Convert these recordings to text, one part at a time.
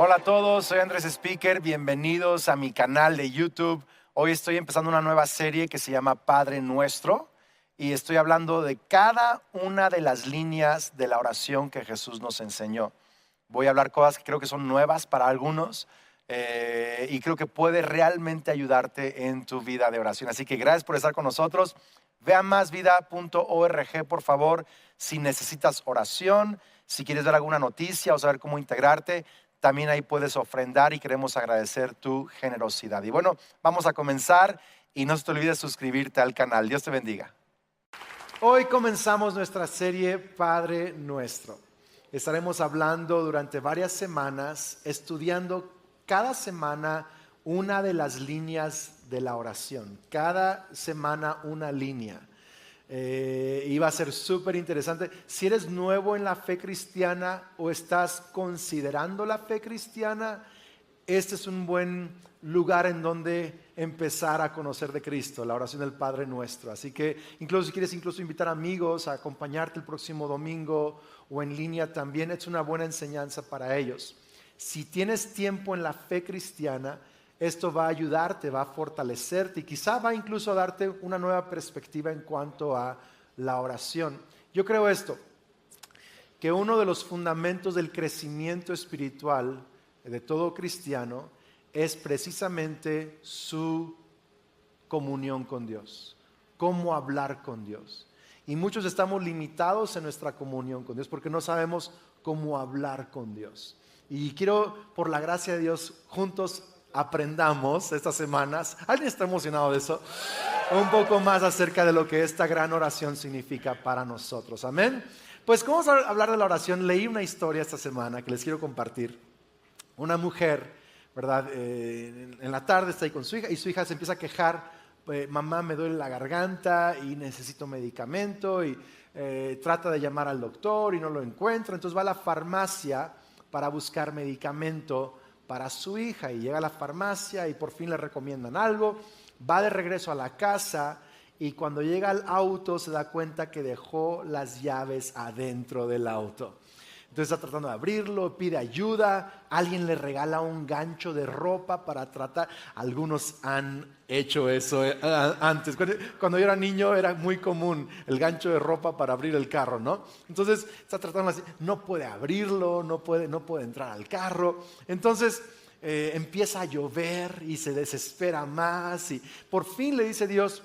Hola a todos, soy Andrés Speaker, bienvenidos a mi canal de YouTube. Hoy estoy empezando una nueva serie que se llama Padre Nuestro y estoy hablando de cada una de las líneas de la oración que Jesús nos enseñó. Voy a hablar cosas que creo que son nuevas para algunos y creo que puede realmente ayudarte en tu vida de oración. Así que gracias por estar con nosotros. Ve a másvida.org, por favor, si necesitas oración, si quieres ver alguna noticia o saber cómo integrarte. También ahí puedes ofrendar y queremos agradecer tu generosidad. Y bueno, vamos a comenzar y no se te olvide suscribirte al canal. Dios te bendiga. Hoy comenzamos nuestra serie Padre Nuestro. Estaremos hablando durante varias semanas, estudiando cada semana una de las líneas de la oración. Cada semana una línea. Y va a ser súper interesante. Si eres nuevo en la fe cristiana o estás considerando la fe cristiana, este es un buen lugar en donde empezar a conocer de Cristo, la oración del Padre Nuestro. Así que incluso si quieres invitar amigos a acompañarte el próximo domingo o en línea también, es una buena enseñanza para ellos. Si tienes tiempo en la fe cristiana, esto va a ayudarte, va a fortalecerte y quizá va incluso a darte una nueva perspectiva en cuanto a la oración. Yo creo esto, que uno de los fundamentos del crecimiento espiritual de todo cristiano es precisamente su comunión con Dios, cómo hablar con Dios. Y muchos estamos limitados en nuestra comunión con Dios porque no sabemos cómo hablar con Dios. Y quiero, por la gracia de Dios, juntos aprendamos estas semanas. ¿Alguien está emocionado de eso? Un poco más acerca de lo que esta gran oración significa para nosotros. Amén. Pues como vamos a hablar de la oración, leí una historia esta semana que les quiero compartir. Una mujer, ¿verdad? En la tarde está ahí con su hija y su hija se empieza a quejar. Mamá, me duele la garganta y necesito medicamento, y trata de llamar al doctor y no lo encuentra. Entonces va a la farmacia para buscar medicamento para su hija y llega a la farmacia y por fin le recomiendan algo. Va de regreso a la casa y cuando llega al auto se da cuenta que dejó las llaves adentro del auto. Entonces está tratando de abrirlo, pide ayuda, alguien le regala un gancho de ropa para tratar. Algunos han hecho eso antes. Cuando yo era niño era muy común el gancho de ropa para abrir el carro, ¿no? Entonces está tratando así, no puede abrirlo, no puede entrar al carro. Entonces empieza a llover y se desespera más y por fin le dice Dios,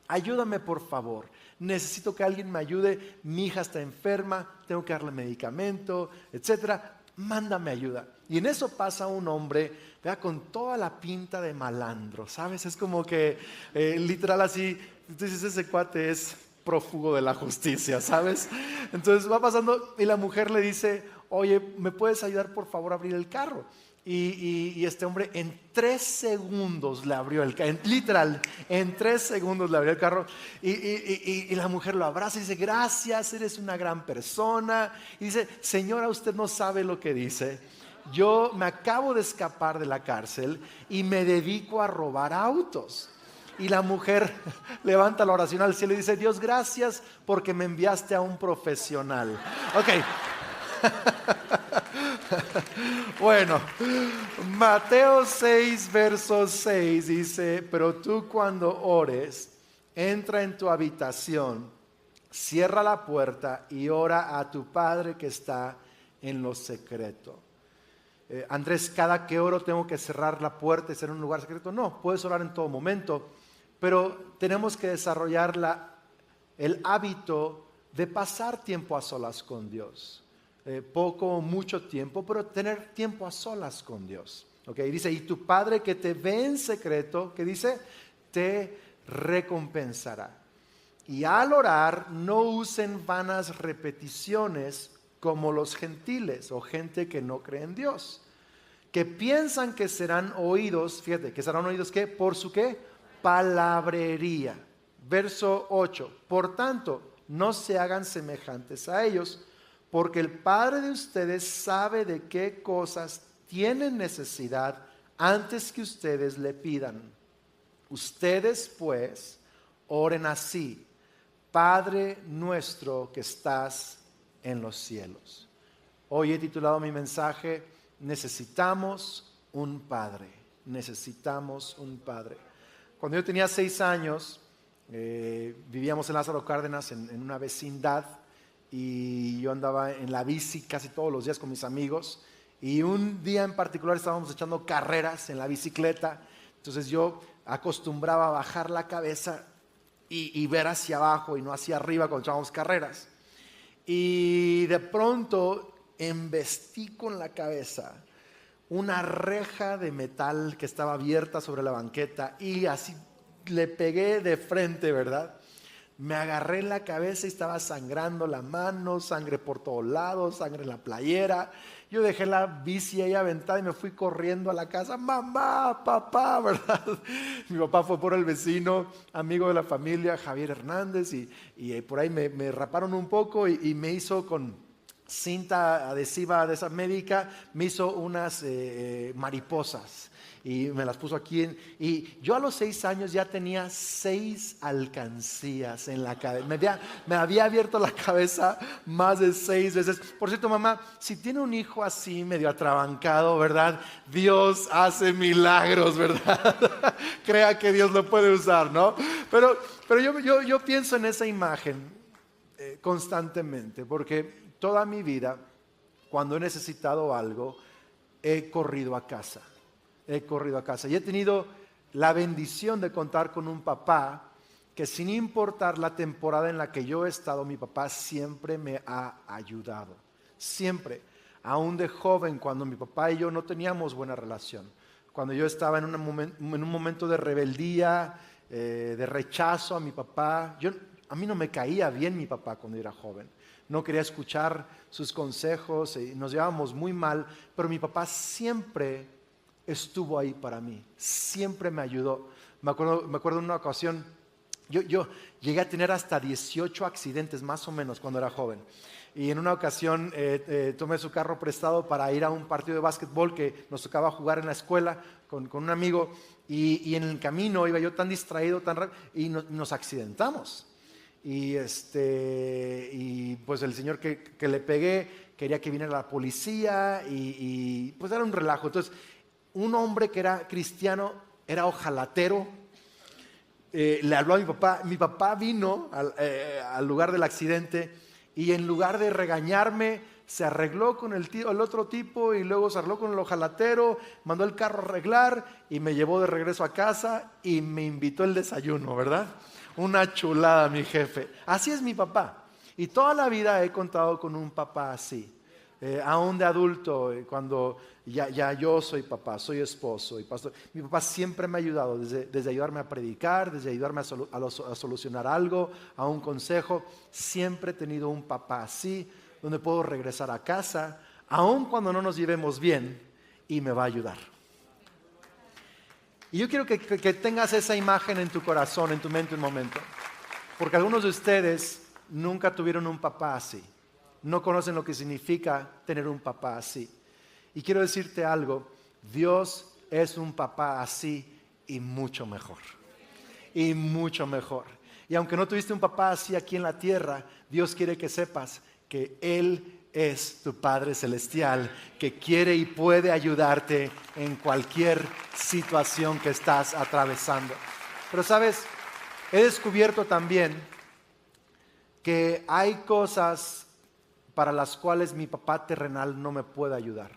ayúdame por favor. Necesito que alguien me ayude, mi hija está enferma, tengo que darle medicamento, etcétera. Mándame ayuda. Y en eso pasa un hombre, vea, con toda la pinta de malandro, ¿sabes? Es como que literal así, entonces ese cuate es prófugo de la justicia, ¿sabes? Entonces va pasando y la mujer le dice, oye, ¿me puedes ayudar por favor a abrir el carro? Y este hombre en 3 segundos le abrió el carro, literal, en 3 segundos le abrió el carro y la mujer lo abraza y dice, gracias, eres una gran persona. Y dice, señora, usted no sabe lo que dice. Yo me acabo de escapar de la cárcel y me dedico a robar autos. Y la mujer levanta la oración al cielo y dice, Dios, gracias porque me enviaste a un profesional. Ok. Bueno, Mateo 6, verso 6 dice, pero tú cuando ores, entra en tu habitación, cierra la puerta y ora a tu Padre que está en lo secreto. Andrés, cada que oro tengo que cerrar la puerta y ser en un lugar secreto. No, puedes orar en todo momento, pero tenemos que desarrollar el hábito de pasar tiempo a solas con Dios. Poco o mucho tiempo, pero tener tiempo a solas con Dios. Okay, dice, y tu Padre que te ve en secreto, que dice, te recompensará. Y al orar, no usen vanas repeticiones como los gentiles o gente que no cree en Dios, que piensan que serán oídos, fíjate, que serán oídos ¿qué? Por su ¿qué? Palabrería. Verso 8, por tanto, no se hagan semejantes a ellos, porque el Padre de ustedes sabe de qué cosas tienen necesidad antes que ustedes le pidan. Ustedes pues oren así, Padre nuestro que estás en los cielos. Hoy he titulado mi mensaje, necesitamos un padre. Necesitamos un padre. Cuando yo tenía 6 años, vivíamos en Lázaro Cárdenas, en una vecindad, y yo andaba en la bici casi todos los días con mis amigos. Y un día en particular estábamos echando carreras en la bicicleta. Entonces yo acostumbraba a bajar la cabeza y ver hacia abajo y no hacia arriba cuando echábamos carreras. Y de pronto embestí con la cabeza una reja de metal que estaba abierta sobre la banqueta y así le pegué de frente, ¿verdad? Me agarré en la cabeza y estaba sangrando la mano, sangre por todos lados, sangre en la playera. Yo dejé la bici ahí aventada y me fui corriendo a la casa. Mamá, papá, ¿verdad? Mi papá fue por el vecino, amigo de la familia, Javier Hernández, y por ahí me raparon un poco y me hizo con cinta adhesiva de esa médica, me hizo unas mariposas. Y me las puso aquí. Y yo a los 6 años ya tenía 6 alcancías en la cabeza. Me había abierto la cabeza más de 6 veces. Por cierto, mamá, si tiene un hijo así medio atrabancado, ¿verdad? Dios hace milagros, ¿verdad? Crea que Dios lo puede usar, ¿no? Pero yo pienso en esa imagen constantemente, porque toda mi vida, cuando he necesitado algo, he corrido a casa. Y he tenido la bendición de contar con un papá que, sin importar la temporada en la que yo he estado, mi papá siempre me ha ayudado. Siempre. Aún de joven, cuando mi papá y yo no teníamos buena relación. Cuando yo estaba en un momento de rebeldía, de rechazo a mi papá. A mí no me caía bien mi papá cuando era joven. No quería escuchar sus consejos y nos llevábamos muy mal. Pero mi papá siempre estuvo ahí para mí, siempre me ayudó. Me acuerdo en una ocasión, yo llegué a tener hasta 18 accidentes más o menos cuando era joven. Y en una ocasión tomé su carro prestado para ir a un partido de básquetbol que nos tocaba jugar en la escuela con un amigo. Y en el camino iba yo tan distraído, tan rápido, y nos accidentamos. Y pues el señor que le pegué quería que viniera la policía y pues era un relajo. Entonces, un hombre que era cristiano, era ojalatero, le habló a mi papá. Mi papá vino al lugar del accidente y en lugar de regañarme, se arregló con el otro tipo y luego se arregló con el ojalatero, mandó el carro a arreglar y me llevó de regreso a casa y me invitó el desayuno, ¿verdad? Una chulada, mi jefe. Así es mi papá. Y toda la vida he contado con un papá así. Aún de adulto, cuando ya yo soy papá, soy esposo y pastor, mi papá siempre me ha ayudado, desde ayudarme a predicar, desde ayudarme a solucionar algo, a un consejo. Siempre he tenido un papá así, donde puedo regresar a casa, aun cuando no nos llevemos bien, y me va a ayudar. Y yo quiero que tengas esa imagen en tu corazón, en tu mente un momento, porque algunos de ustedes nunca tuvieron un papá así. No conocen lo que significa tener un papá así. Y quiero decirte algo, Dios es un papá así y mucho mejor. Y mucho mejor. Y aunque no tuviste un papá así aquí en la tierra, Dios quiere que sepas que Él es tu Padre Celestial, que quiere y puede ayudarte en cualquier situación que estás atravesando. Pero sabes, he descubierto también que hay cosas para las cuales mi papá terrenal no me puede ayudar.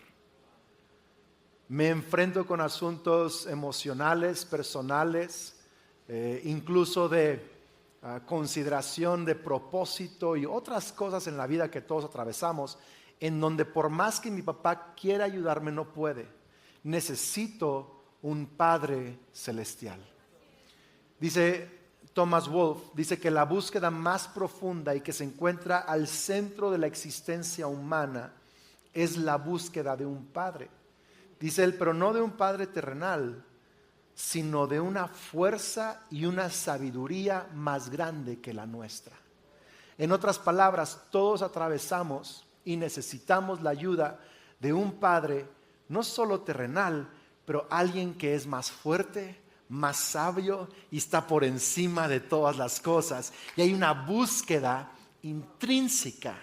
Me enfrento con asuntos emocionales, personales, incluso de consideración de propósito y otras cosas en la vida que todos atravesamos, en donde por más que mi papá quiera ayudarme, no puede. Necesito un Padre Celestial. Dice Thomas Wolfe, dice que la búsqueda más profunda y que se encuentra al centro de la existencia humana es la búsqueda de un padre. Dice él, pero no de un padre terrenal, sino de una fuerza y una sabiduría más grande que la nuestra. En otras palabras, todos atravesamos y necesitamos la ayuda de un padre, no solo terrenal, pero alguien que es más fuerte, más sabio y está por encima de todas las cosas. Y hay una búsqueda intrínseca,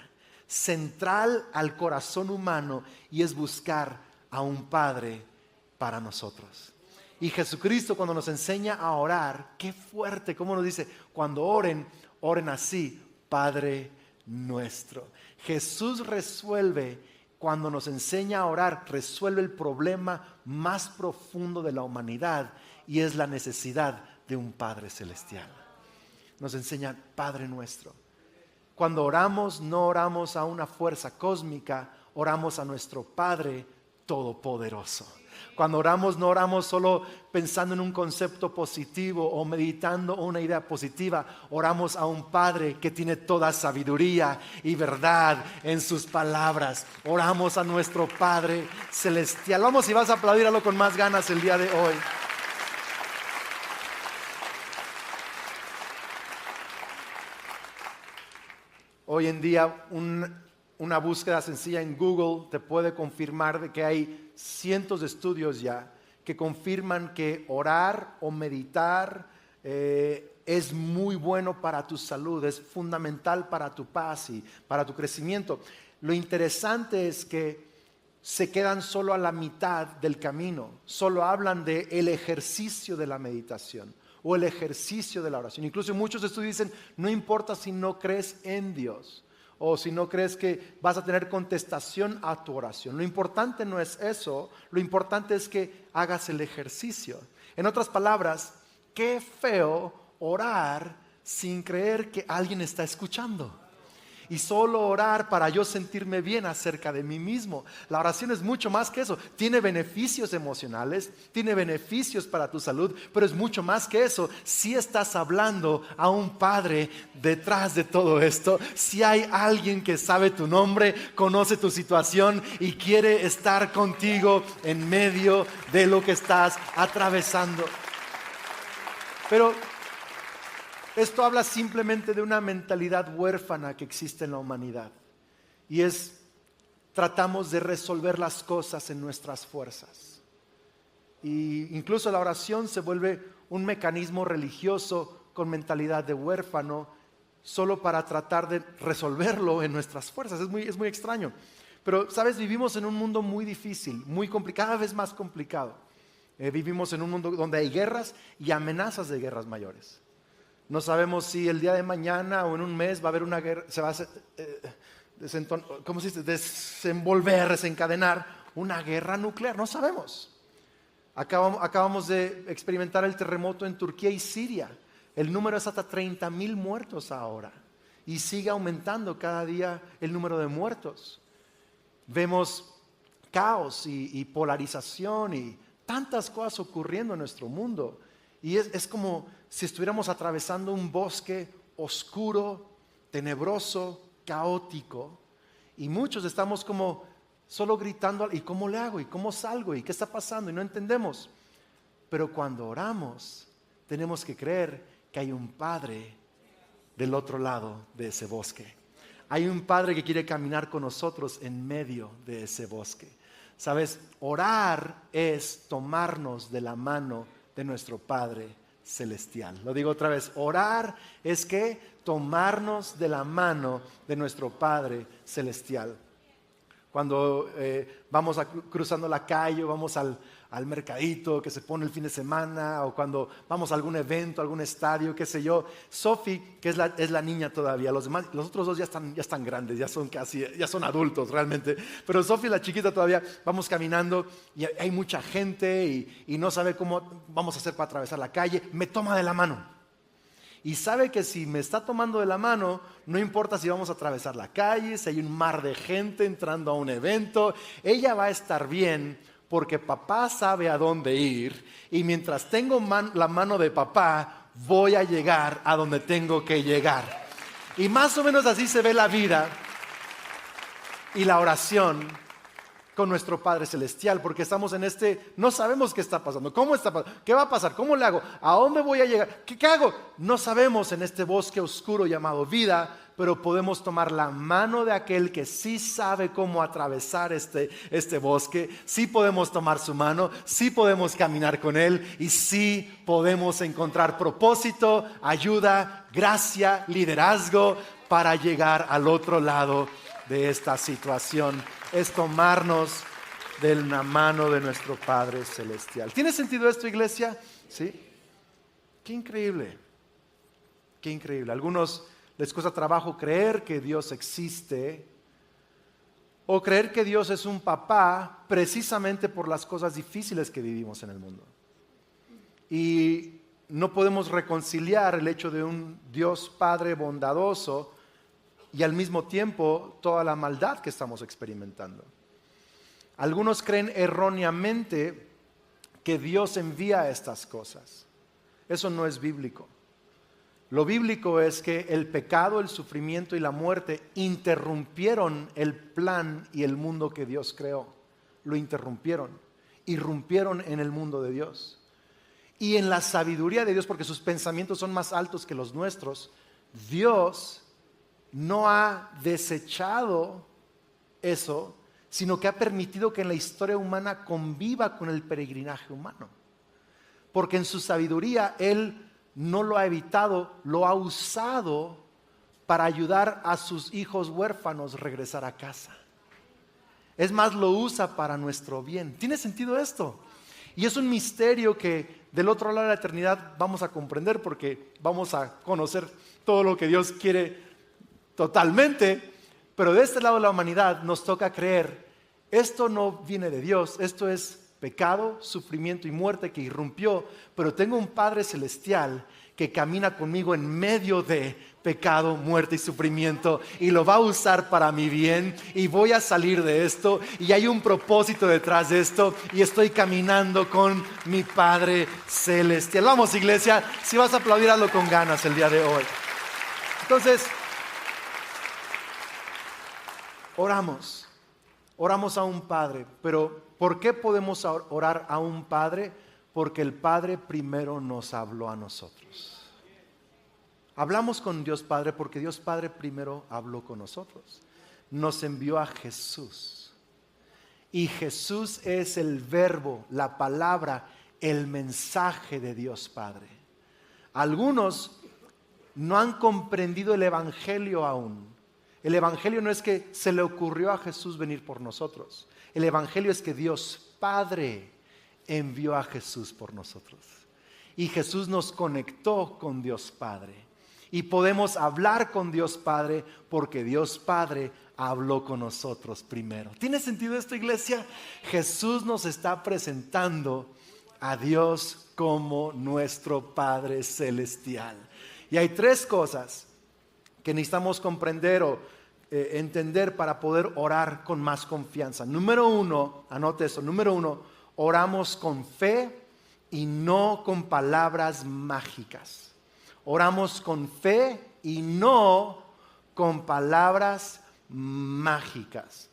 central al corazón humano, y es buscar a un Padre para nosotros. Y Jesucristo, cuando nos enseña a orar, qué fuerte, cómo nos dice, cuando oren, oren así: Padre nuestro. Jesús resuelve, cuando nos enseña a orar, resuelve el problema más profundo de la humanidad, y es la necesidad de un Padre celestial. Nos enseña Padre nuestro. Cuando oramos, no oramos a una fuerza cósmica, oramos a nuestro Padre todopoderoso. Cuando oramos, no oramos solo pensando en un concepto positivo o meditando una idea positiva. Oramos a un Padre que tiene toda sabiduría y verdad en sus palabras. Oramos a nuestro Padre celestial. Vamos, si vas a aplaudirlo con más ganas el día de hoy. Hoy en día una búsqueda sencilla en Google te puede confirmar de que hay cientos de estudios ya que confirman que orar o meditar es muy bueno para tu salud, es fundamental para tu paz y para tu crecimiento. Lo interesante es que se quedan solo a la mitad del camino, solo hablan del ejercicio de la meditación o el ejercicio de la oración. Incluso muchos estudios dicen, no importa si no crees en Dios o si no crees que vas a tener contestación a tu oración. Lo importante no es eso, lo importante es que hagas el ejercicio. En otras palabras, qué feo orar sin creer que alguien está escuchando. Y solo orar para yo sentirme bien acerca de mí mismo. La oración es mucho más que eso. Tiene beneficios emocionales, tiene beneficios para tu salud, pero es mucho más que eso. Si estás hablando a un Padre detrás de todo esto, si hay alguien que sabe tu nombre, conoce tu situación y quiere estar contigo en medio de lo que estás atravesando. Pero esto habla simplemente de una mentalidad huérfana que existe en la humanidad. Y tratamos de resolver las cosas en nuestras fuerzas. Y incluso la oración se vuelve un mecanismo religioso con mentalidad de huérfano, solo para tratar de resolverlo en nuestras fuerzas. Es muy extraño. Pero, ¿sabes? Vivimos en un mundo muy difícil, muy complicado, cada vez más complicado. Vivimos en un mundo donde hay guerras y amenazas de guerras mayores. No sabemos si el día de mañana o en un mes va a haber una guerra, se va a desencadenar una guerra nuclear. No sabemos. Acabamos de experimentar el terremoto en Turquía y Siria. El número es hasta 30,000 muertos ahora. Y sigue aumentando cada día el número de muertos. Vemos caos y polarización y tantas cosas ocurriendo en nuestro mundo. Y es como si estuviéramos atravesando un bosque oscuro, tenebroso, caótico. Y muchos estamos como solo gritando, ¿y cómo le hago? ¿Y cómo salgo? ¿Y qué está pasando? Y no entendemos. Pero cuando oramos, tenemos que creer que hay un Padre del otro lado de ese bosque. Hay un Padre que quiere caminar con nosotros en medio de ese bosque. ¿Sabes? Orar es tomarnos de la mano de nuestro Padre celestial. Lo digo otra vez, orar es que tomarnos de la mano de nuestro Padre celestial. Cuando vamos cruzando la calle, vamos al mercadito que se pone el fin de semana, o cuando vamos a algún evento, algún estadio, qué sé yo. Sophie, que es la niña todavía, los otros dos ya están grandes, ya son adultos realmente, pero Sophie, la chiquita, todavía vamos caminando y hay mucha gente y no sabe cómo vamos a hacer para atravesar la calle. Me toma de la mano. Y sabe que si me está tomando de la mano, no importa si vamos a atravesar la calle, si hay un mar de gente entrando a un evento, ella va a estar bien porque papá sabe a dónde ir. Y mientras tengo la mano de papá, voy a llegar a donde tengo que llegar. Y más o menos así se ve la vida y la oración con nuestro Padre Celestial, porque estamos no sabemos qué está pasando, cómo está pasando, qué va a pasar, cómo le hago, a dónde voy a llegar, qué hago. No sabemos en este bosque oscuro llamado vida, pero podemos tomar la mano de aquel que sí sabe cómo atravesar este bosque. Sí podemos tomar su mano, sí podemos caminar con él y sí podemos encontrar propósito, ayuda, gracia, liderazgo para llegar al otro lado de esta situación. Es tomarnos de la mano de nuestro Padre Celestial. ¿Tiene sentido esto, iglesia? ¿Sí? Qué increíble. Qué increíble. A algunos les cuesta trabajo creer que Dios existe o creer que Dios es un papá precisamente por las cosas difíciles que vivimos en el mundo. Y no podemos reconciliar el hecho de un Dios Padre bondadoso y al mismo tiempo toda la maldad que estamos experimentando. Algunos creen erróneamente que Dios envía estas cosas. Eso no es bíblico. Lo bíblico es que el pecado, el sufrimiento y la muerte interrumpieron el plan y el mundo que Dios creó. Lo interrumpieron, irrumpieron en el mundo de Dios. Y en la sabiduría de Dios, porque sus pensamientos son más altos que los nuestros, Dios no ha desechado eso, sino que ha permitido que en la historia humana conviva con el peregrinaje humano. Porque en su sabiduría Él no lo ha evitado, lo ha usado para ayudar a sus hijos huérfanos a regresar a casa. Es más, lo usa para nuestro bien. ¿Tiene sentido esto? Y es un misterio que del otro lado de la eternidad vamos a comprender, porque vamos a conocer todo lo que Dios quiere totalmente, pero de este lado de la humanidad nos toca creer, esto no viene de Dios, esto es pecado, sufrimiento y muerte que irrumpió, pero tengo un Padre Celestial que camina conmigo en medio de pecado, muerte y sufrimiento, y lo va a usar para mi bien, y voy a salir de esto, y hay un propósito detrás de esto, y estoy caminando con mi Padre Celestial. Vamos, iglesia, si vas a aplaudir, hazlo con ganas el día de hoy. Entonces, oramos a un Padre, pero ¿por qué podemos orar a un Padre? Porque el Padre primero nos habló a nosotros. Hablamos con Dios Padre porque Dios Padre primero habló con nosotros. Nos envió a Jesús. Y Jesús es el verbo, la palabra, el mensaje de Dios Padre. Algunos no han comprendido el Evangelio aún. El Evangelio no es que se le ocurrió a Jesús venir por nosotros. El Evangelio es que Dios Padre envió a Jesús por nosotros. Y Jesús nos conectó con Dios Padre. Y podemos hablar con Dios Padre porque Dios Padre habló con nosotros primero. ¿Tiene sentido esto, iglesia? Jesús nos está presentando a Dios como nuestro Padre Celestial. Y hay tres cosas que necesitamos comprender o entender para poder orar con más confianza. Número uno, anote eso, número uno, oramos con fe y no con palabras mágicas. Oramos con fe y no con palabras mágicas.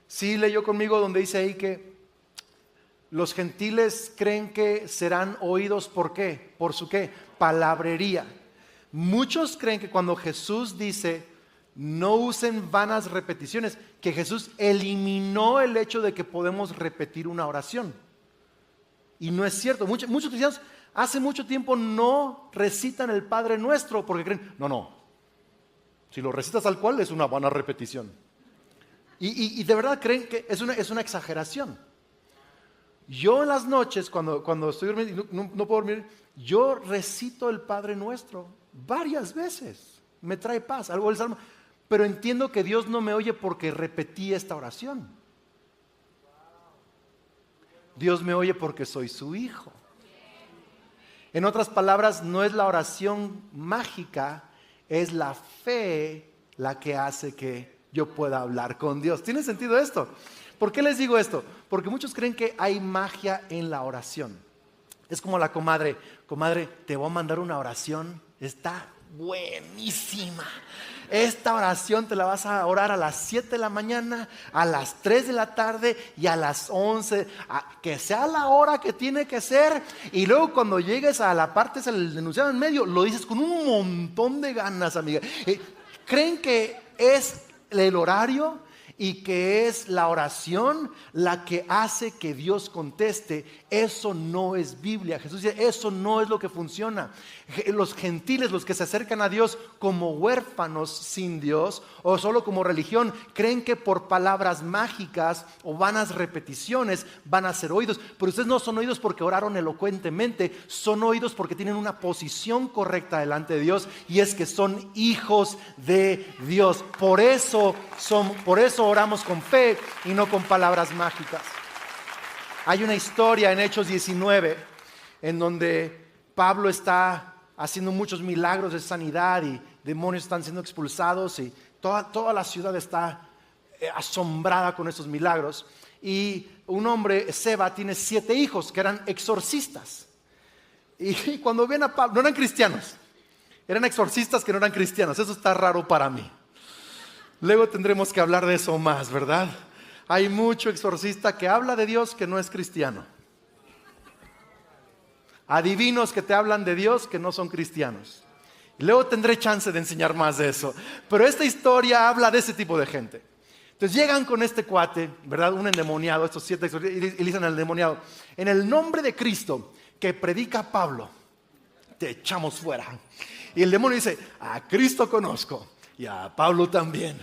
Sí, leyó conmigo donde dice ahí que los gentiles creen que serán oídos, ¿por qué? ¿Por su qué? Palabrería. Muchos creen que cuando Jesús dice no usen vanas repeticiones, que Jesús eliminó el hecho de que podemos repetir una oración. Y no es cierto. Muchos cristianos hace mucho tiempo no recitan el Padre Nuestro porque creen, no, si lo recitas tal cual es una vana repetición. Y de verdad creen que es una exageración. Yo en las noches, cuando estoy durmiendo y no puedo dormir, yo recito el Padre Nuestro varias veces. Me trae paz, algo del Salmo. Pero entiendo que Dios no me oye porque repetí esta oración. Dios me oye porque soy su hijo. En otras palabras, no es la oración mágica, es la fe la que hace que yo pueda hablar con Dios. ¿Tiene sentido esto? ¿Por qué les digo esto? Porque muchos creen que hay magia en la oración. Es como la comadre, te voy a mandar una oración, está buenísima. Esta oración te la vas a orar a las 7 de la mañana, a las 3 de la tarde y a las 11, que sea la hora que tiene que ser. Y luego cuando llegues a la parte, es el enunciado en medio, lo dices con un montón de ganas, amiga. ¿Creen que es el horario? y que es la oración la que hace que Dios conteste, eso no es Biblia. Jesús dice, eso no es lo que funciona. Los gentiles, los que se acercan a Dios como huérfanos sin Dios o solo como religión, creen que por palabras mágicas o vanas repeticiones van a ser oídos. Pero ustedes no son oídos porque oraron elocuentemente, son oídos porque tienen una posición correcta delante de Dios, y es que son hijos de Dios. Por eso oramos con fe y no con palabras mágicas. Hay una historia en Hechos 19 en donde Pablo está haciendo muchos milagros de sanidad y demonios están siendo expulsados y toda la ciudad está asombrada con esos milagros. Y un hombre, Seba, tiene 7 hijos que eran exorcistas. Y cuando ven a Pablo, no eran cristianos, eran exorcistas que no eran cristianos. Eso está raro para mí. Luego tendremos que hablar de eso más, ¿verdad? Hay mucho exorcista que habla de Dios que no es cristiano. Adivinos que te hablan de Dios que no son cristianos. Y luego tendré chance de enseñar más de eso. Pero esta historia habla de ese tipo de gente. Entonces llegan con este cuate, ¿verdad? Un endemoniado, estos 7 exorcistas, y dicen al endemoniado, en el nombre de Cristo que predica Pablo, te echamos fuera. Y el demonio dice, a Cristo conozco y a Pablo también,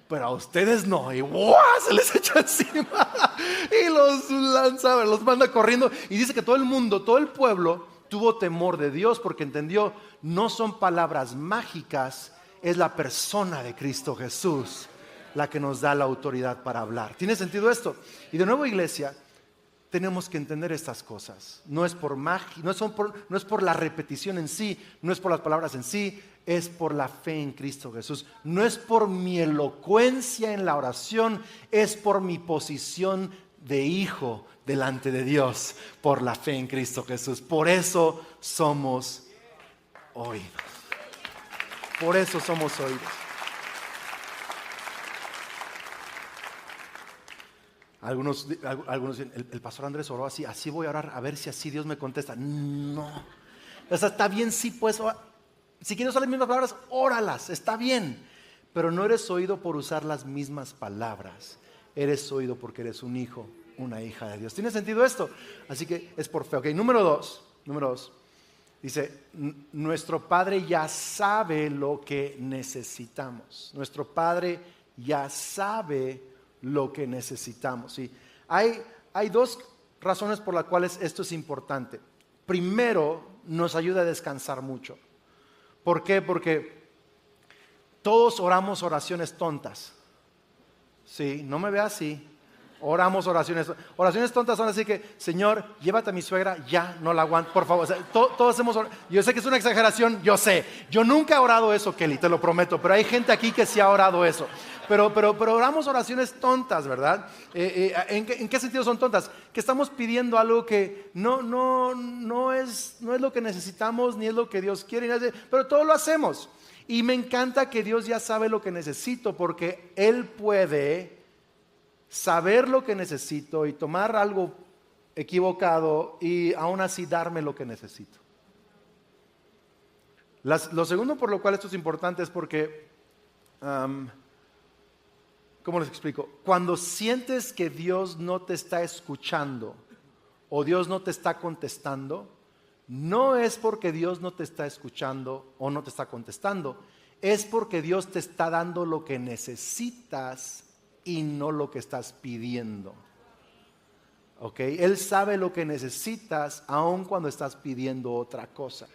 pero a ustedes no. Y ¡guau! Se les echa encima y los lanza, los manda corriendo. Y dice que todo el mundo, todo el pueblo tuvo temor de Dios porque entendió, no son palabras mágicas, es la persona de Cristo Jesús la que nos da la autoridad para hablar. ¿Tiene sentido esto? Y de nuevo, iglesia, tenemos que entender estas cosas. No es por magia, no es por la repetición en sí, no es por las palabras en sí, es por la fe en Cristo Jesús. No es por mi elocuencia en la oración, es por mi posición de hijo delante de Dios, por la fe en Cristo Jesús. Por eso somos oídos. Por eso somos oídos. Algunos dicen, el pastor Andrés oró así voy a orar, a ver si así Dios me contesta. No, o sea, está bien, sí, pues, si quieres usar las mismas palabras, óralas, está bien. Pero no eres oído por usar las mismas palabras, eres oído porque eres un hijo, una hija de Dios. ¿Tiene sentido esto? Así que es por fe. Ok, número dos, dice, nuestro Padre ya sabe lo que necesitamos. Nuestro Padre ya sabe lo que necesitamos. ¿Sí? Hay 2 razones por las cuales esto es importante. Primero, nos ayuda a descansar mucho. ¿Por qué? Porque todos oramos oraciones tontas. Sí, no me vea así. Oramos oraciones tontas son así que, Señor, llévate a mi suegra, ya no la aguanto, por favor. O sea, todos hemos orado. Yo sé que es una exageración, yo sé. Yo nunca he orado eso, Kelly, te lo prometo, pero hay gente aquí que sí ha orado eso. Pero oramos oraciones tontas, ¿verdad? ¿En qué sentido son tontas? Que estamos pidiendo algo que no es lo que necesitamos, ni es lo que Dios quiere, pero todo lo hacemos. Y me encanta que Dios ya sabe lo que necesito, porque Él puede saber lo que necesito y tomar algo equivocado y aún así darme lo que necesito. Lo segundo por lo cual esto es importante es porque, ¿cómo les explico? Cuando sientes que Dios no te está escuchando o Dios no te está contestando, no es porque Dios no te está escuchando o no te está contestando, es porque Dios te está dando lo que necesitas y no lo que estás pidiendo. ¿Ok? Él sabe lo que necesitas aun cuando estás pidiendo otra cosa.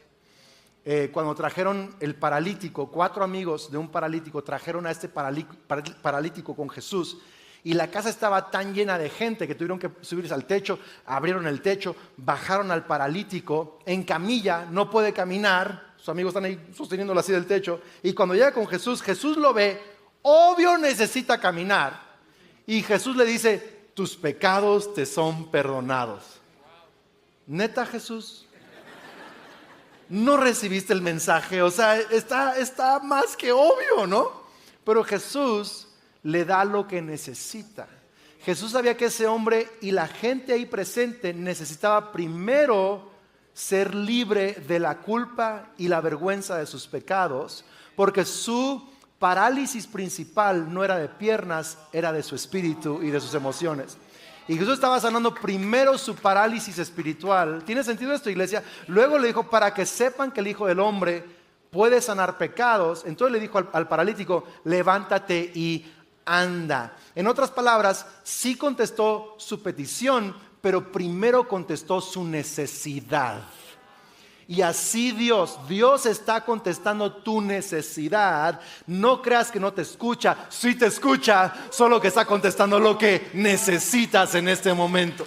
Cuando trajeron el paralítico, 4 amigos de un paralítico trajeron a este paralítico con Jesús, y la casa estaba tan llena de gente que tuvieron que subirse al techo, abrieron el techo, bajaron al paralítico en camilla, no puede caminar, sus amigos están ahí sosteniéndolo así del techo, y cuando llega con Jesús, Jesús lo ve, obvio necesita caminar, y Jesús le dice, tus pecados te son perdonados. ¿Neta, Jesús? No recibiste el mensaje, o sea, está más que obvio, ¿no? Pero Jesús le da lo que necesita. Jesús sabía que ese hombre y la gente ahí presente necesitaba primero ser libre de la culpa y la vergüenza de sus pecados, porque su parálisis principal no era de piernas, era de su espíritu y de sus emociones. Y Jesús estaba sanando primero su parálisis espiritual. ¿Tiene sentido esto, iglesia? Luego le dijo, para que sepan que el Hijo del Hombre puede sanar pecados. Entonces le dijo al paralítico, levántate y anda. En otras palabras, sí contestó su petición, pero primero contestó su necesidad. Y así Dios está contestando tu necesidad. No creas que no te escucha, sí te escucha, solo que está contestando lo que necesitas en este momento.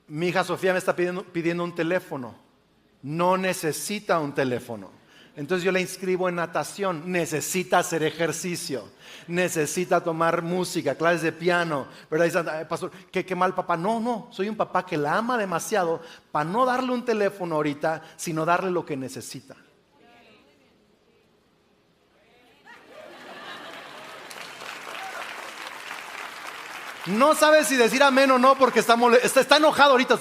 Mi hija Sofía me está pidiendo un teléfono. No necesita un teléfono. Entonces yo la inscribo en natación. Necesita hacer ejercicio, necesita tomar música, clases de piano, ¿verdad? Dice, pastor, qué mal papá. No, soy un papá que la ama demasiado para no darle un teléfono ahorita, sino darle lo que necesita. No sabe si decir amén o no porque está enojado ahorita.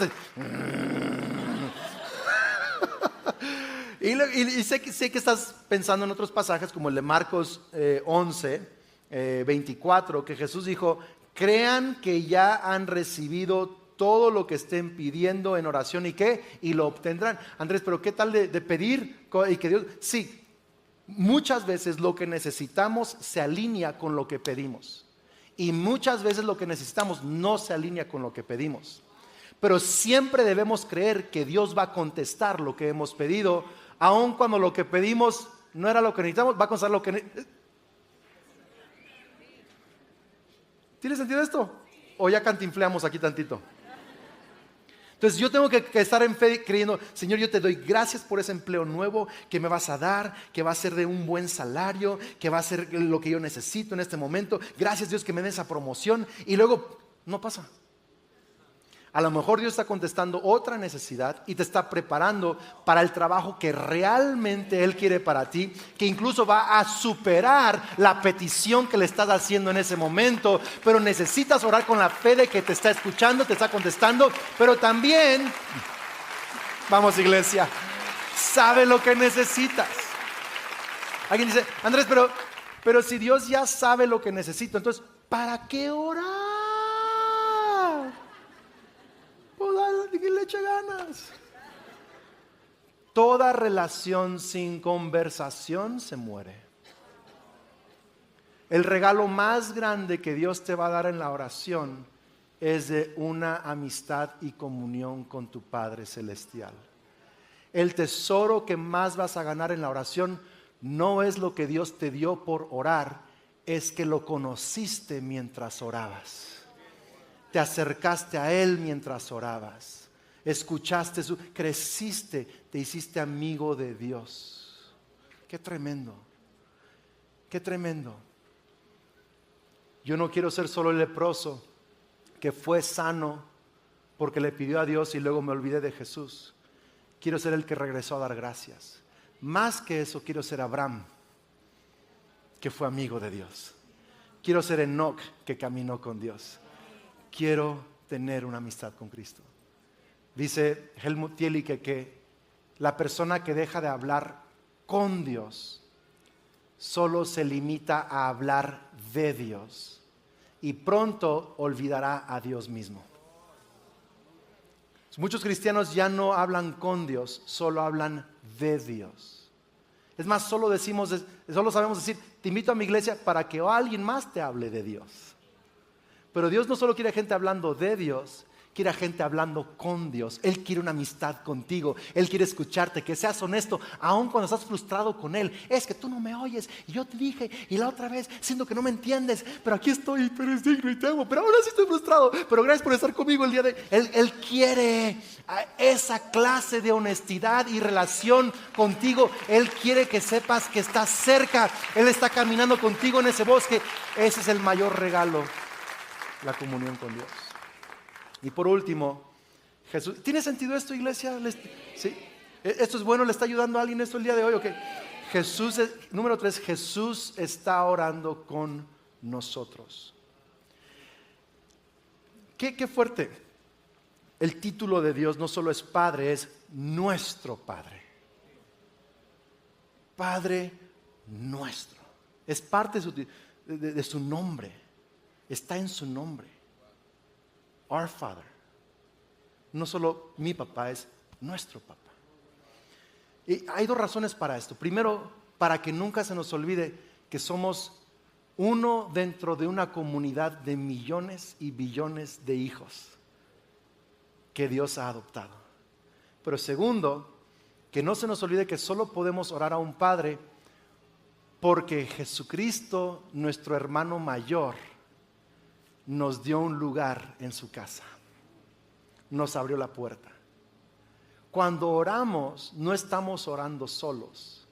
Y sé que estás pensando en otros pasajes como el de Marcos 11, 24, que Jesús dijo, crean que ya han recibido todo lo que estén pidiendo en oración y lo obtendrán. Andrés, pero ¿qué tal de pedir? Y que Dios, sí, muchas veces lo que necesitamos se alinea con lo que pedimos. Y muchas veces lo que necesitamos no se alinea con lo que pedimos. Pero siempre debemos creer que Dios va a contestar lo que hemos pedido, aun cuando lo que pedimos no era lo que necesitamos, va a contestar lo que necesitamos. ¿Tiene sentido esto? ¿O ya cantinfleamos aquí tantito? Entonces yo tengo que estar en fe creyendo, Señor, yo te doy gracias por ese empleo nuevo que me vas a dar, que va a ser de un buen salario, que va a ser lo que yo necesito en este momento. Gracias, Dios, que me dé esa promoción. Y luego no pasa. A lo mejor Dios está contestando otra necesidad y te está preparando para el trabajo que realmente Él quiere para ti, que incluso va a superar la petición que le estás haciendo en ese momento. Pero necesitas orar con la fe de que te está escuchando, te está contestando, pero también, vamos iglesia, sabe lo que necesitas. Alguien dice, Andrés, pero si Dios ya sabe lo que necesito, entonces, ¿para qué orar? Que le eche ganas. Toda relación sin conversación se muere. El regalo más grande que Dios te va a dar en la oración es de una amistad y comunión con tu Padre Celestial. El tesoro que más vas a ganar en la oración no es lo que Dios te dio por orar, es que lo conociste mientras orabas. Te acercaste a Él mientras orabas. Escuchaste creciste, te hiciste amigo de Dios. Qué tremendo. Qué tremendo. Yo no quiero ser solo el leproso que fue sano porque le pidió a Dios y luego me olvidé de Jesús. Quiero ser el que regresó a dar gracias. Más que eso, quiero ser Abraham, que fue amigo de Dios. Quiero ser Enoc, que caminó con Dios. Quiero tener una amistad con Cristo. Dice Helmut Thielicke que la persona que deja de hablar con Dios solo se limita a hablar de Dios y pronto olvidará a Dios mismo. Muchos cristianos ya no hablan con Dios, solo hablan de Dios. Es más, solo sabemos decir, te invito a mi iglesia para que alguien más te hable de Dios. Pero Dios no solo quiere gente hablando de Dios, quiere gente hablando con Dios. Él quiere una amistad contigo. Él quiere escucharte, que seas honesto, aun cuando estás frustrado con Él. Es que tú no me oyes, y yo te dije, y la otra vez, siento que no me entiendes, pero aquí estoy, pero es digno y te amo, pero ahora sí estoy frustrado, pero gracias por estar conmigo el día de hoy. Él quiere esa clase de honestidad y relación contigo. Él quiere que sepas que estás cerca. Él está caminando contigo en ese bosque. Ese es el mayor regalo, la comunión con Dios. Y por último, Jesús. ¿Tiene sentido esto, iglesia? ¿Sí? ¿Esto es bueno? ¿Le está ayudando a alguien esto el día de hoy? Okay. Número 3, Jesús está orando con nosotros. Qué fuerte. el título de Dios no solo es Padre, es nuestro Padre. Padre nuestro. Es parte de su nombre. Está en su nombre. Our Father. No solo mi papá, es nuestro papá. Y hay dos razones para esto. Primero, para que nunca se nos olvide que somos uno dentro de una comunidad de millones y billones de hijos que Dios ha adoptado. Pero segundo, que no se nos olvide que solo podemos orar a un Padre porque Jesucristo, nuestro hermano mayor, nos dio un lugar en su casa. Nos abrió la puerta. Cuando oramos, no estamos orando solos.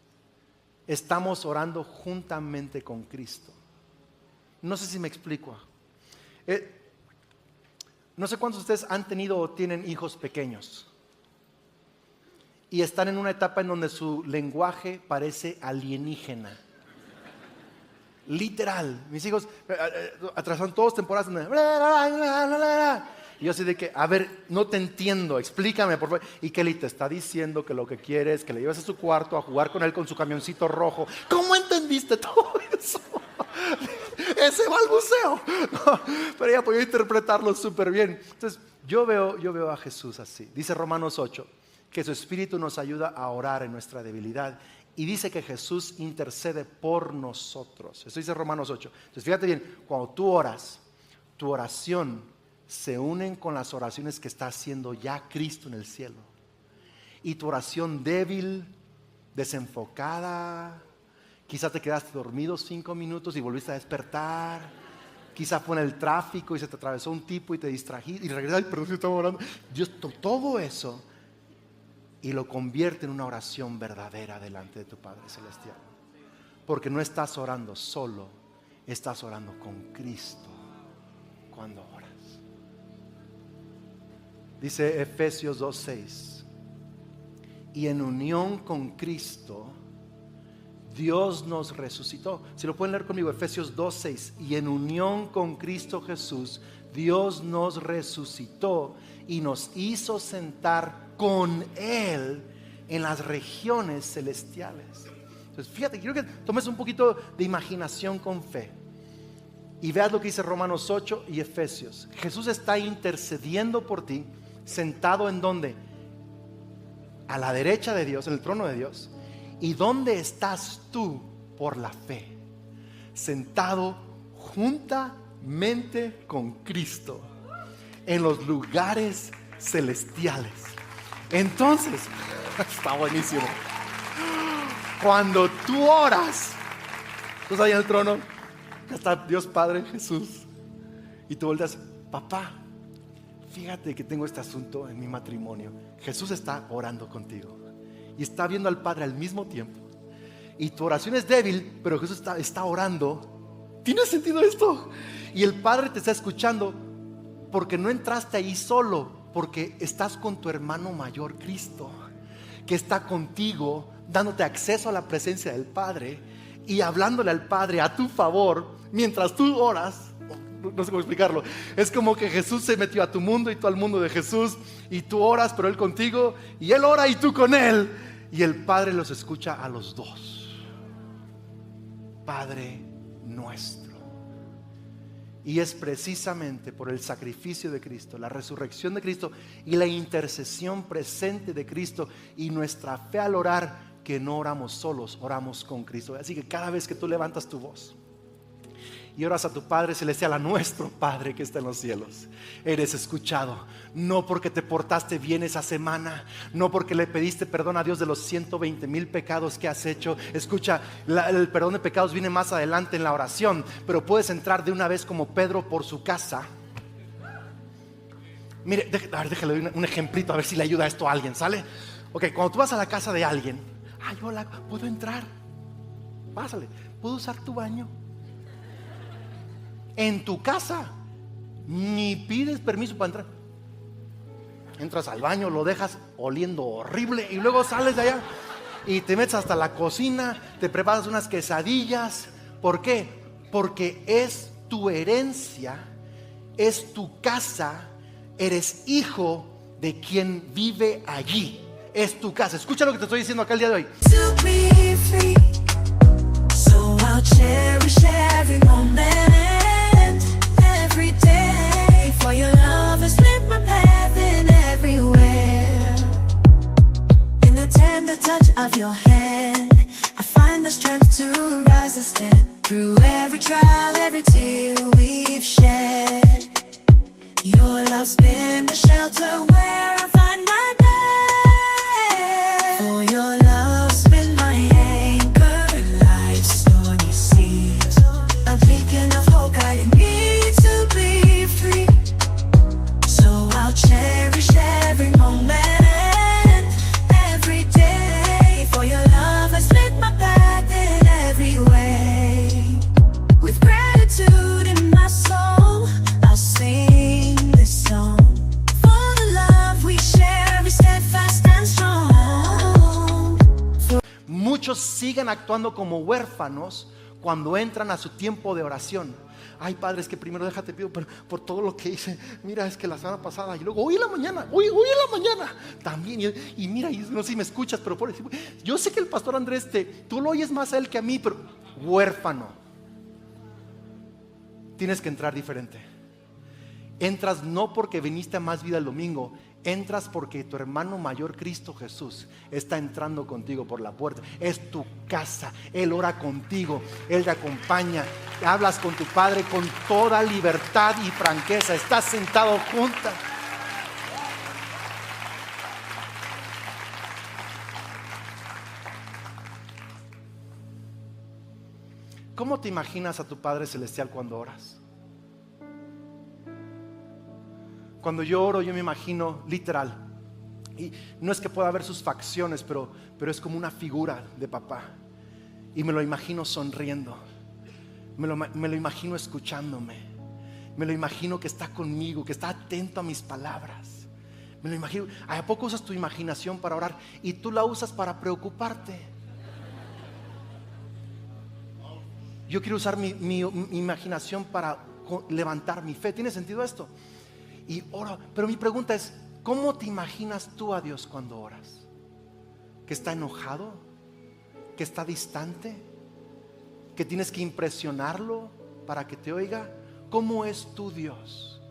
Estamos orando juntamente con Cristo. No sé si me explico. No sé cuántos de ustedes han tenido o tienen hijos pequeños y están en una etapa en donde su lenguaje parece alienígena. Literal, mis hijos atrasaron todas temporadas donde y yo así de que, a ver, no te entiendo, explícame por favor. Y Kelly te está diciendo que lo que quiere es que le lleves a su cuarto a jugar con él con su camioncito rojo. ¿Cómo entendiste todo eso? Ese balbuceo. No, pero ella podía interpretarlo súper bien. Entonces, yo veo a Jesús así. Dice Romanos 8, que su Espíritu nos ayuda a orar en nuestra debilidad. Y dice que Jesús intercede por nosotros. Eso dice Romanos 8. Entonces, fíjate bien, cuando tú oras, tu oración se unen con las oraciones que está haciendo ya Cristo en el cielo. Y tu oración débil, desenfocada, quizás te quedaste dormido 5 minutos y volviste a despertar. Quizás fue en el tráfico y se te atravesó un tipo y te distrajiste y regresaste, perdón si estaba orando. Dios, todo eso y lo convierte en una oración verdadera delante de tu Padre Celestial. Porque no estás orando solo, estás orando con Cristo cuando oras. Dice Efesios 2:6, y en unión con Cristo Dios nos resucitó. Si lo pueden leer conmigo, Efesios 2:6, y en unión con Cristo Jesús Dios nos resucitó y nos hizo sentar con Él en las regiones celestiales. Entonces fíjate, quiero que tomes un poquito de imaginación con fe y veas lo que dice Romanos 8 y Efesios. Jesús está intercediendo por ti, sentado en donde, a la derecha de Dios, en el trono de Dios. ¿Y dónde estás tú por la fe? Sentado juntamente con Cristo en los lugares celestiales. Entonces, está buenísimo. Cuando tú oras, tú estás ahí en el trono, está Dios Padre, Jesús, y tú volteas, papá, fíjate que tengo este asunto en mi matrimonio. Jesús está orando contigo y está viendo al Padre al mismo tiempo. Y tu oración es débil, pero Jesús está orando. ¿Tiene sentido esto? Y el Padre te está escuchando porque no entraste ahí solo, porque estás con tu hermano mayor, Cristo, que está contigo, dándote acceso a la presencia del Padre y hablándole al Padre a tu favor mientras tú oras. No sé cómo explicarlo. Es como que Jesús se metió a tu mundo y tú al mundo de Jesús, y tú oras, pero Él contigo, y Él ora y tú con Él, y el Padre los escucha a los dos. Padre nuestro. Y es precisamente por el sacrificio de Cristo, la resurrección de Cristo y la intercesión presente de Cristo y nuestra fe al orar, que no oramos solos, oramos con Cristo. Así que cada vez que tú levantas tu voz y oras a tu Padre Celestial, a nuestro Padre que está en los cielos, eres escuchado. No porque te portaste bien esa semana, no porque le pediste perdón a Dios de los 120,000 pecados que has hecho. Escucha, el perdón de pecados viene más adelante en la oración, pero puedes entrar de una vez como Pedro por su casa. Mire, déjale un ejemplito a ver si le ayuda esto a alguien, ¿sale? Ok, cuando tú vas a la casa de alguien, ay, hola, ¿puedo entrar? Pásale, ¿puedo usar tu baño? En tu casa ni pides permiso para entrar. Entras al baño, lo dejas oliendo horrible y luego sales de allá y te metes hasta la cocina, te preparas unas quesadillas. ¿Por qué? Porque es tu herencia, es tu casa, eres hijo de quien vive allí. Es tu casa. Escucha lo que te estoy diciendo acá el día de hoy. To be free, so I'll cherish every moment, every day. For your love has lit my path in everywhere. In the tender touch of your hand, I find the strength to rise and stand. Through every trial, every tear we've shed, your love's been the shelter where I find my bed. For your love's been my anchor in life's stormy seas, a beacon of hope guiding me to be free. So I'll cherish every moment, every day. For your love has lit my path in every way. With gratitude in my soul, I'll sing this song. For the love we share is steadfast and strong. Muchos siguen actuando como huérfanos cuando entran a su tiempo de oración. Ay, Padre, es que primero déjate pido por todo lo que hice. Mira, es que la semana pasada y luego hoy en la mañana, hoy en la mañana también. Y mira, y no sé si me escuchas, pero yo sé que el pastor Andrés tú lo oyes más a él que a mí, pero huérfano. Tienes que entrar diferente. Entras no porque viniste a Más Vida el domingo, entras porque tu hermano mayor Cristo Jesús está entrando contigo por la puerta. Es tu casa, Él ora contigo, Él te acompaña, hablas con tu Padre con toda libertad y franqueza, estás sentado juntas. ¿Cómo te imaginas a tu Padre Celestial cuando oras? Cuando yo oro, yo me imagino literal, y no es que pueda ver sus facciones, pero es como una figura de papá, y me lo imagino sonriendo, me lo imagino escuchándome, me lo imagino que está conmigo, que está atento a mis palabras, me lo imagino. ¿A poco usas tu imaginación para orar y tú la usas para preocuparte? Yo quiero usar mi imaginación para levantar mi fe. ¿Tiene sentido esto? Y oro, pero mi pregunta es, ¿cómo te imaginas tú a Dios cuando oras? ¿Que está enojado? ¿Que está distante? ¿Que tienes que impresionarlo para que te oiga? ¿Cómo es tu Dios?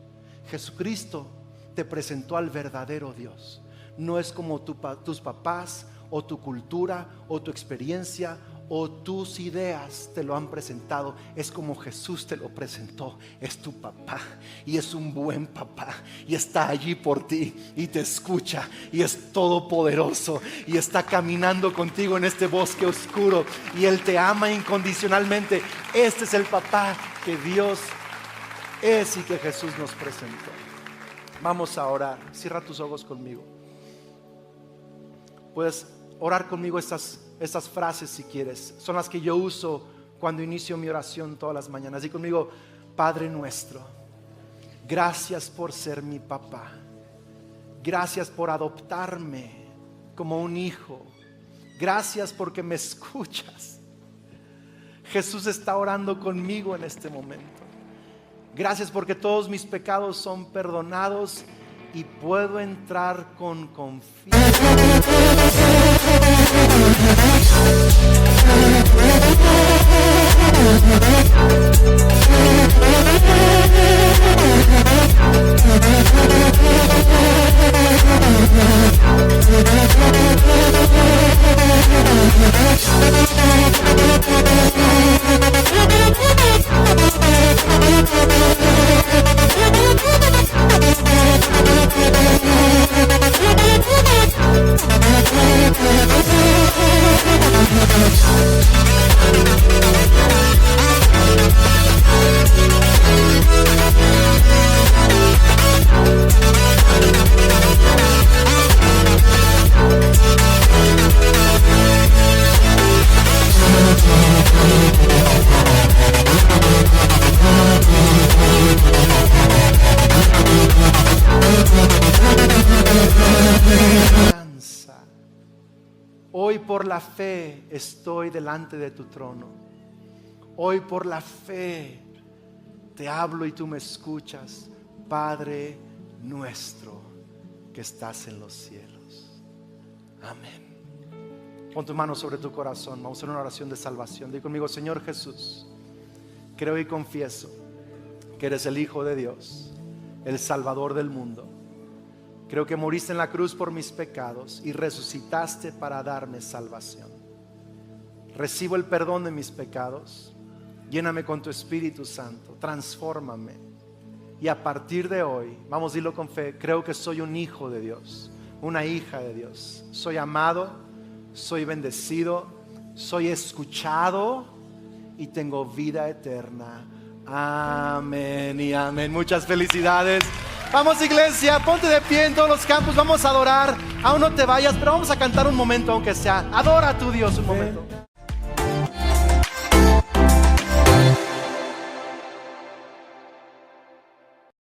Jesucristo te presentó al verdadero Dios. No es como tus papás o tu cultura o tu experiencia o tus ideas te lo han presentado. Es como Jesús te lo presentó. Es tu papá y es un buen papá y está allí por ti y te escucha y es todopoderoso y está caminando contigo en este bosque oscuro y Él te ama incondicionalmente. Este es el papá que Dios es y que Jesús nos presentó. Vamos a orar. Cierra tus ojos conmigo. Puedes orar conmigo estas frases si quieres. Son las que yo uso cuando inicio mi oración todas las mañanas. Di conmigo: Padre nuestro, gracias por ser mi papá. Gracias por adoptarme como un hijo. Gracias porque me escuchas. Jesús está orando conmigo en este momento. Gracias porque todos mis pecados son perdonados y puedo entrar con confianza. Hoy por la fe estoy delante de tu trono. Hoy por la fe te hablo y tú me escuchas. Padre nuestro, que estás en los cielos. Amén. Pon tu mano sobre tu corazón. Vamos a hacer una oración de salvación. Di conmigo: Señor Jesús, creo y confieso que eres el Hijo de Dios, el Salvador del mundo. Creo que moriste en la cruz por mis pecados y resucitaste para darme salvación. Recibo el perdón de mis pecados. Lléname con tu Espíritu Santo. Transfórmame. Y a partir de hoy, vamos a decirlo con fe, creo que soy un hijo de Dios, una hija de Dios. Soy amado, soy bendecido, soy escuchado y tengo vida eterna. Amén y amén. Muchas felicidades. Vamos, iglesia, ponte de pie en todos los campos. Vamos a adorar. Aún no te vayas, pero vamos a cantar un momento aunque sea. Adora a tu Dios un momento.